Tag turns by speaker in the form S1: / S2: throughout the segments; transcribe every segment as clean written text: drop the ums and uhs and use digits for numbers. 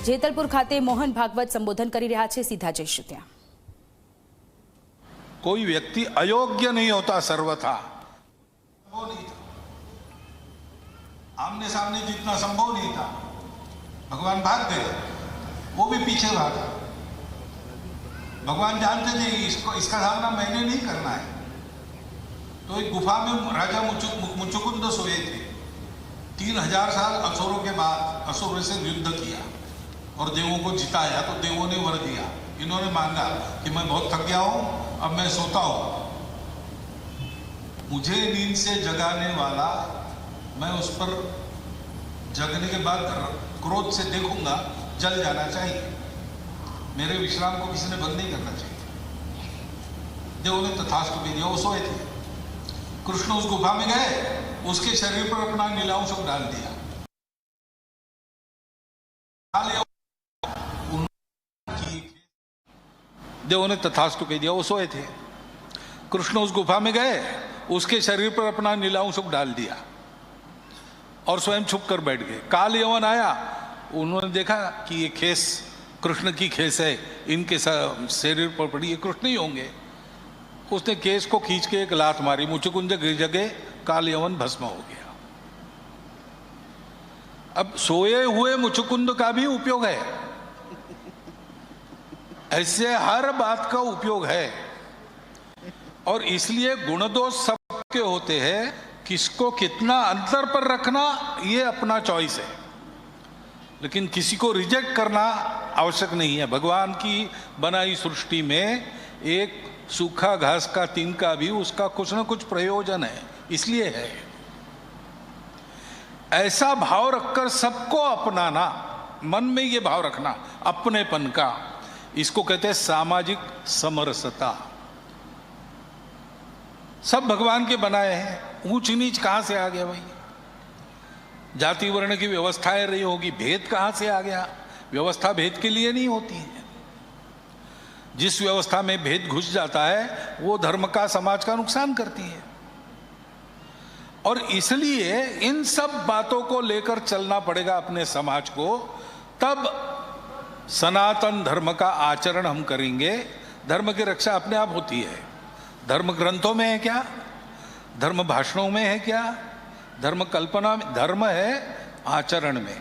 S1: જેતલપુર ખાતે મોહન ભાગવત સંબોધન કરી રહ્યા છે। સીધા જઈશું ત્યાં।
S2: कोई व्यक्ति अयोग्य नहीं होता सर्वथा, वो नहीं था, आमने सामने जितना संभव नहीं था भगवान भाग गए, वो भी पीछे भागा। भगवान जानते थे इसका सामना मैंने नहीं करना है, तो एक गुफा में राजा मुचुकुंद सोए थे। 3000 साल असुरों के बाद असुरों से युद्ध किया और देवों को जिताया, तो देवों ने वर दिया। इन्होंने मांगा कि मैं बहुत थक गया हूं, अब मैं सोता हूं, मुझे नींद से जगाने वाला, मैं उस पर जगने के बाद क्रोध से देखूंगा, जल जाना चाहिए, मेरे विश्राम को किसी ने बंद नहीं करना चाहिए। देवों ने तथास्तु भी दिया, वो सोए थे। कृष्ण उस गुफा में गए, उसके शरीर पर अपना नीलांश डाल दिया। देवों ने तथास्तु कह दिया, वो सोए थे। कृष्ण उस गुफा में गए, उसके शरीर पर अपना नीलांश डाल दिया और स्वयं छुप कर बैठ गए। काल यवन आया, उन्होंने देखा कि ये खेस कृष्ण की खेस है, इनके शरीर पर पड़ी, ये कृष्ण ही होंगे। उसने केस को खींच के एक लात मारी, मुचुकुंद गिर जगह, काल यवन भस्म हो गया। अब सोए हुए मुचुकुंद का भी उपयोग है, ऐसे हर बात का उपयोग है। और इसलिए गुण दोष सबके होते हैं, किसको कितना अंतर पर रखना ये अपना चॉइस है, लेकिन किसी को रिजेक्ट करना आवश्यक नहीं है। भगवान की बनाई सृष्टि में एक सूखा घास का तिनका भी उसका कुछ ना कुछ प्रयोजन है, इसलिए है। ऐसा भाव रखकर सबको अपनाना, मन में ये भाव रखना अपनेपन का, इसको कहते हैं सामाजिक समरसता। सब भगवान के बनाए हैं, ऊंच नीच कहां से आ गया भाई? जाति वर्ण की व्यवस्थाएं रही होगी, भेद कहां से आ गया? व्यवस्था भेद के लिए नहीं होती है। जिस व्यवस्था में भेद घुस जाता है वो धर्म का, समाज का नुकसान करती है। और इसलिए इन सब बातों को लेकर चलना पड़ेगा अपने समाज को, तब सनातन धर्म का आचरण हम करेंगे। धर्म की रक्षा अपने आप होती है। धर्म ग्रंथों में है क्या? धर्म भाषणों में है क्या? धर्म कल्पना में? धर्म है आचरण में।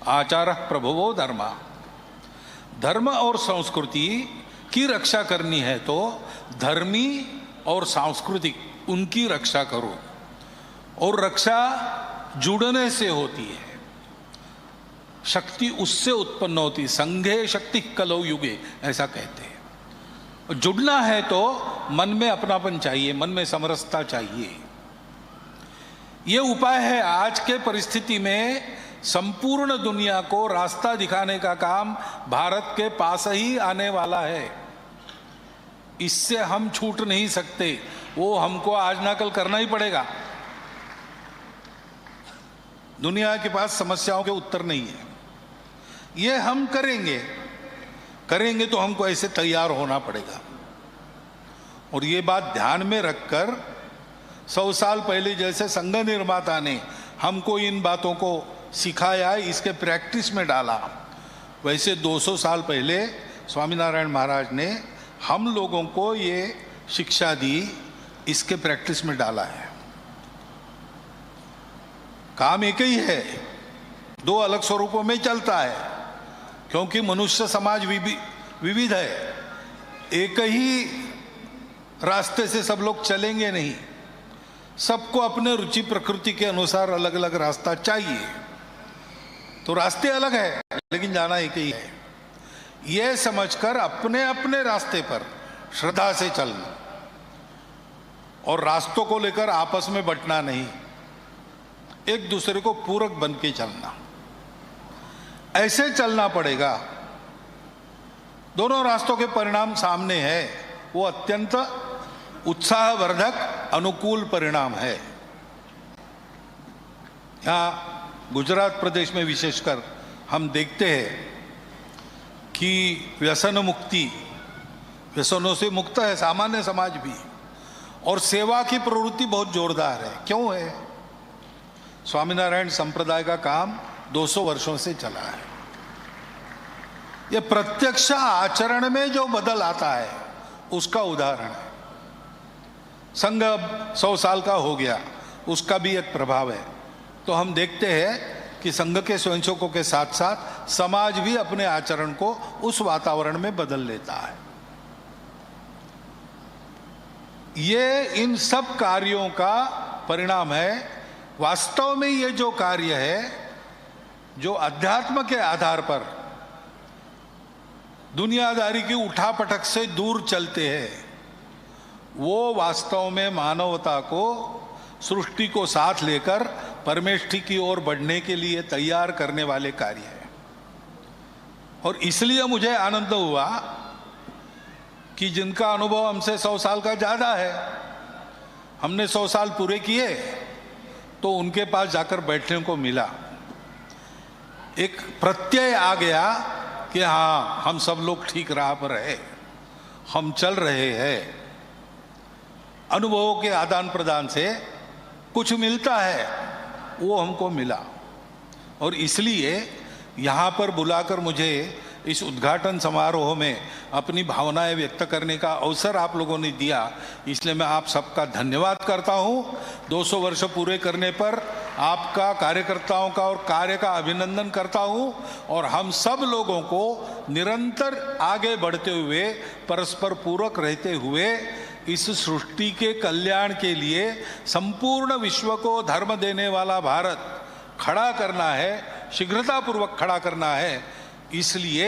S2: आचारः प्रभवो धर्मा। धर्म और संस्कृति की रक्षा करनी है तो धर्मी और सांस्कृतिक उनकी रक्षा करो, और रक्षा जुड़ने से होती है। शक्ति उससे उत्पन्न होती, संघे शक्ति कलौ युगे, ऐसा कहते हैं। जुड़ना है तो मन में अपनापन चाहिए, मन में समरसता चाहिए। ये उपाय है। आज के परिस्थिति में संपूर्ण दुनिया को रास्ता दिखाने का काम भारत के पास ही आने वाला है। इससे हम छूट नहीं सकते, वो हमको आज ना कल करना ही पड़ेगा। दुनिया के पास समस्याओं के उत्तर नहीं है, ये हम करेंगे तो हमको ऐसे तैयार होना पड़ेगा। और ये बात ध्यान में रखकर 100 साल पहले जैसे संघ निर्माता ने हमको इन बातों को सिखाया, इसके प्रैक्टिस में डाला, वैसे 200 साल पहले स्वामीनारायण महाराज ने हम लोगों को ये शिक्षा दी, इसके प्रैक्टिस में डाला है। काम एक ही है, दो अलग स्वरूपों में चलता है, क्योंकि मनुष्य समाज विविध है। एक ही रास्ते से सब लोग चलेंगे नहीं, सबको अपने रुचि प्रकृति के अनुसार अलग अलग रास्ता चाहिए। तो रास्ते अलग है लेकिन जाना एक ही है। यह समझकर अपने अपने रास्ते पर श्रद्धा से चलना, और रास्तों को लेकर आपस में बंटना नहीं, एक दूसरे को पूरक बन के चलना, ऐसे चलना पड़ेगा। दोनों रास्तों के परिणाम सामने है, वो अत्यंत उत्साहवर्धक अनुकूल परिणाम है। यहाँ गुजरात प्रदेश में विशेषकर हम देखते हैं कि व्यसन मुक्ति, व्यसनों से मुक्त है सामान्य समाज भी, और सेवा की प्रवृत्ति बहुत जोरदार है। क्यों है? स्वामीनारायण संप्रदाय का काम 200 वर्षों से चला है। ये प्रत्यक्ष आचरण में जो बदल आता है उसका उदाहरण है। संघ 100 साल का हो गया, उसका भी एक प्रभाव है। तो हम देखते हैं कि संघ के स्वयंसेवकों के साथ साथ समाज भी अपने आचरण को उस वातावरण में बदल लेता है। ये इन सब कार्यों का परिणाम है। वास्तव में ये जो कार्य है, जो अध्यात्म के आधार पर दुनियादारी की उठापटक से दूर चलते हैं, वो वास्तव में मानवता को, सृष्टि को साथ लेकर परमेष्ठि की ओर बढ़ने के लिए तैयार करने वाले कार्य है। और इसलिए मुझे आनंद हुआ कि जिनका अनुभव हमसे 100 साल का ज्यादा है, हमने 100 साल पूरे किए, तो उनके पास जाकर बैठने को मिला। एक प्रत्यय आ गया कि हाँ, हम सब लोग ठीक राह पर है, हम चल रहे हैं। अनुभवों के आदान प्रदान से कुछ मिलता है, वो हमको मिला। और इसलिए यहाँ पर बुलाकर मुझे इस उद्घाटन समारोह में अपनी भावनाएं व्यक्त करने का अवसर आप लोगों ने दिया, इसलिए मैं आप सबका धन्यवाद करता हूँ। 200 वर्ष पूरे करने पर आपका, कार्यकर्ताओं का और कार्य का अभिनंदन करता हूँ। और हम सब लोगों को निरंतर आगे बढ़ते हुए, परस्पर पूरक रहते हुए इस सृष्टि के कल्याण के लिए संपूर्ण विश्व को धर्म देने वाला भारत खड़ा करना है, शीघ्रतापूर्वक खड़ा करना है। इसलिए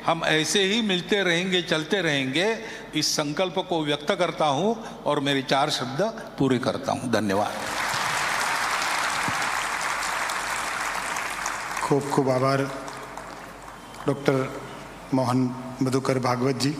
S2: हम ऐसे ही मिलते रहेंगे, चलते रहेंगे, इस संकल्प को व्यक्त करता हूं और मेरे 4 शब्द पूरे करता हूं। धन्यवाद।
S3: खूब खूब आभार डॉक्टर मोहन मधुकर भागवत जी।